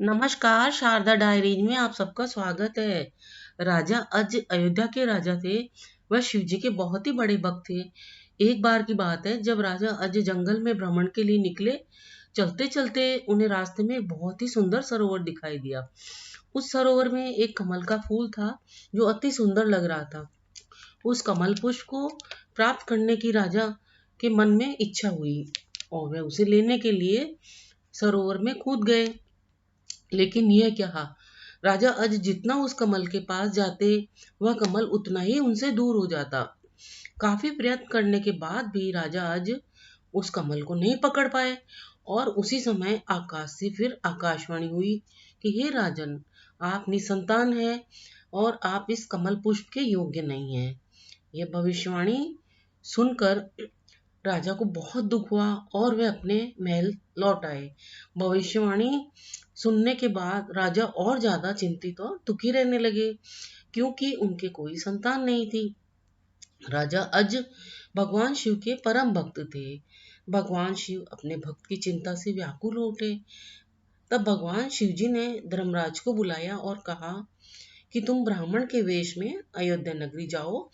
नमस्कार, शारदा डायरीज में आप सबका स्वागत है। राजा अज अयोध्या के राजा थे। वह शिव जी के बहुत ही बड़े भक्त थे। एक बार की बात है, जब राजा अज जंगल में भ्रमण के लिए निकले। चलते चलते उन्हें रास्ते में एक बहुत ही सुंदर सरोवर दिखाई दिया। उस सरोवर में एक कमल का फूल था जो अति सुंदर लग रहा था। उस कमल पुष्प को प्राप्त करने की राजा के मन में इच्छा हुई और वह उसे लेने के लिए सरोवर में कूद गए। लेकिन यह क्या, राजा अज जितना उस कमल के पास जाते, वह कमल उतना ही उनसे दूर हो जाता। काफी प्रयत्न करने के बाद भी राजा अज उस कमल को नहीं पकड़ पाए। और उसी समय आकाश से फिर आकाशवाणी हुई कि हे राजन, आप निसंतान हैं और आप इस कमल पुष्प के योग्य नहीं हैं। यह भविष्यवाणी सुनकर राजा को बहुत दुख हुआ और वे अपने महल लौट आए। भविष्यवाणी सुनने के बाद राजा और ज्यादा चिंतित और दुखी रहने लगे, क्योंकि उनके कोई संतान नहीं थी। राजा अज भगवान शिव के परम भक्त थे। भगवान शिव अपने भक्त की चिंता से व्याकुल हो उठे। तब भगवान शिव जी ने धर्मराज को बुलाया और कहा कि तुम ब्राह्मण के वेश में अयोध्या नगरी जाओ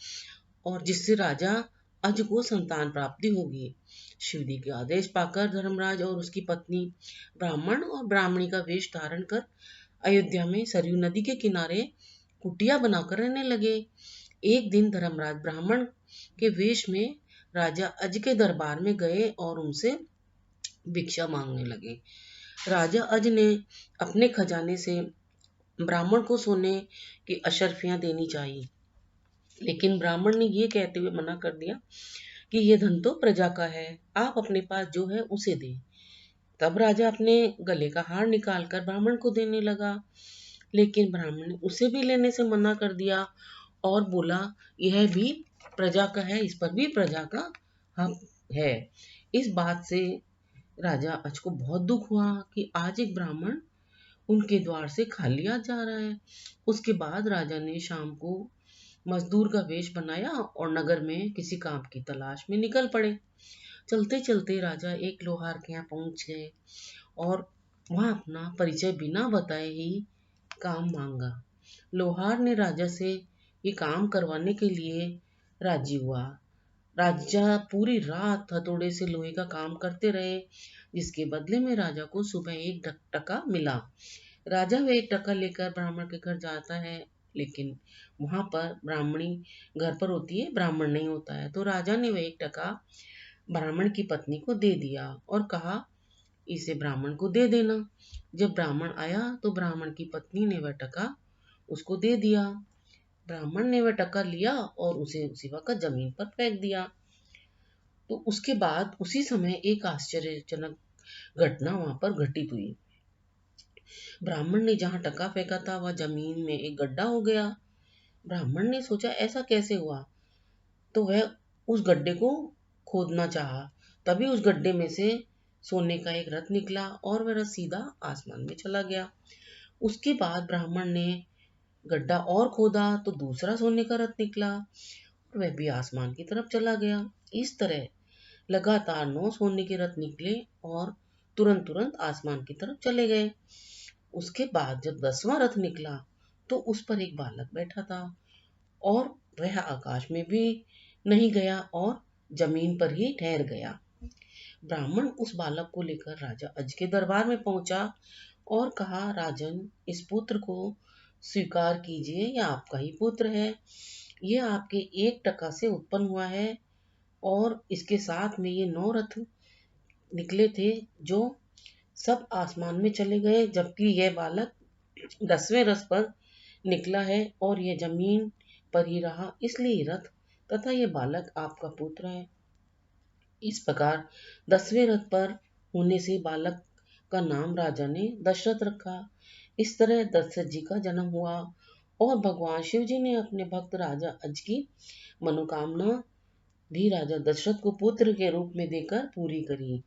और जिससे राजा अज को संतान प्राप्ति होगी। शिव जी के आदेश पाकर धर्मराज और उसकी पत्नी ब्राह्मण और ब्राह्मणी का वेश धारण कर अयोध्या में सरयू नदी के किनारे कुटिया बनाकर रहने लगे। एक दिन धर्मराज ब्राह्मण के वेश में राजा अज के दरबार में गए और उनसे भिक्षा मांगने लगे। राजा अज ने अपने खजाने से ब्राह्मण को सोने की अशर्फियां देनी चाहिए, लेकिन ब्राह्मण ने ये कहते हुए मना कर दिया कि यह धन तो प्रजा का है, आप अपने पास जो है उसे दे। तब राजा अपने गले का हार निकालकर ब्राह्मण को देने लगा, लेकिन ब्राह्मण ने उसे भी लेने से मना कर दिया और बोला यह भी प्रजा का है, इस पर भी प्रजा का हक है। इस बात से राजा अज को बहुत दुख हुआ कि आज एक ब्राह्मण उनके द्वार से खाली आ जा रहा है। उसके बाद राजा ने शाम को मजदूर का वेश बनाया और नगर में किसी काम की तलाश में निकल पड़े। चलते चलते राजा एक लोहार के यहाँ पहुंच गए और वहां अपना परिचय बिना बताए ही काम मांगा। लोहार ने राजा से ये काम करवाने के लिए राजी हुआ। राजा पूरी रात हथौड़े से लोहे का काम करते रहे, जिसके बदले में राजा को सुबह एक टका मिला। राजा वह एक टका लेकर ब्राह्मण के घर जाता है, लेकिन वहां पर ब्राह्मणी घर पर होती है, ब्राह्मण नहीं होता है। तो राजा ने वह एक टका ब्राह्मण की पत्नी को दे दिया और कहा इसे ब्राह्मण को दे देना। जब ब्राह्मण आया तो ब्राह्मण की पत्नी ने वह टका उसको दे दिया। ब्राह्मण ने वह टका लिया और उसे उसी वक्त जमीन पर फेंक दिया। तो उसके बाद उसी समय एक आश्चर्यजनक घटना वहां पर घटित हुई। ब्राह्मण ने जहां टका फेंका था वह जमीन में एक गड्ढा हो गया। ब्राह्मण ने सोचा ऐसा कैसे हुआ, तो वह उस गड्ढे को खोदना चाहा। तभी उस गड्ढे में से सोने का एक रथ निकला और वह रथ सीधा आसमान में चला गया। उसके बाद ब्राह्मण ने गड्ढा और खोदा तो दूसरा सोने का रथ निकला और वह भी आसमान की तरफ चला गया। इस तरह लगातार 9 सोने के रथ निकले और तुरंत तुरंत आसमान की तरफ चले गए। उसके बाद जब 10वां रथ निकला तो उस पर एक बालक बैठा था और वह आकाश में भी नहीं गया और जमीन पर ही ठहर गया। ब्राह्मण उस बालक को लेकर राजा अज के दरबार में पहुंचा और कहा राजन, इस पुत्र को स्वीकार कीजिए, यह आपका ही पुत्र है। यह आपके एक टका से उत्पन्न हुआ है और इसके साथ में ये 9 रथ निकले थे जो सब आसमान में चले गए, जबकि यह बालक 10वें रथ पर निकला है और यह जमीन पर ही रहा, इसलिए रथ तथा यह बालक आपका पुत्र है। इस प्रकार 10वें रथ पर होने से बालक का नाम राजा ने दशरथ रखा। इस तरह दशरथ जी का जन्म हुआ और भगवान शिव जी ने अपने भक्त राजा अज की मनोकामना भी राजा दशरथ को पुत्र के रूप में देकर पूरी करी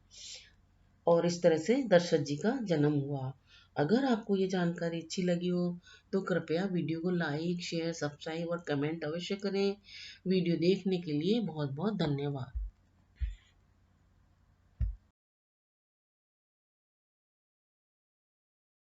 और इस तरह से दशरथ जी का जन्म हुआ। अगर आपको ये जानकारी अच्छी लगी हो तो कृपया वीडियो को लाइक, शेयर, सब्सक्राइब और कमेंट अवश्य करें। वीडियो देखने के लिए बहुत बहुत धन्यवाद।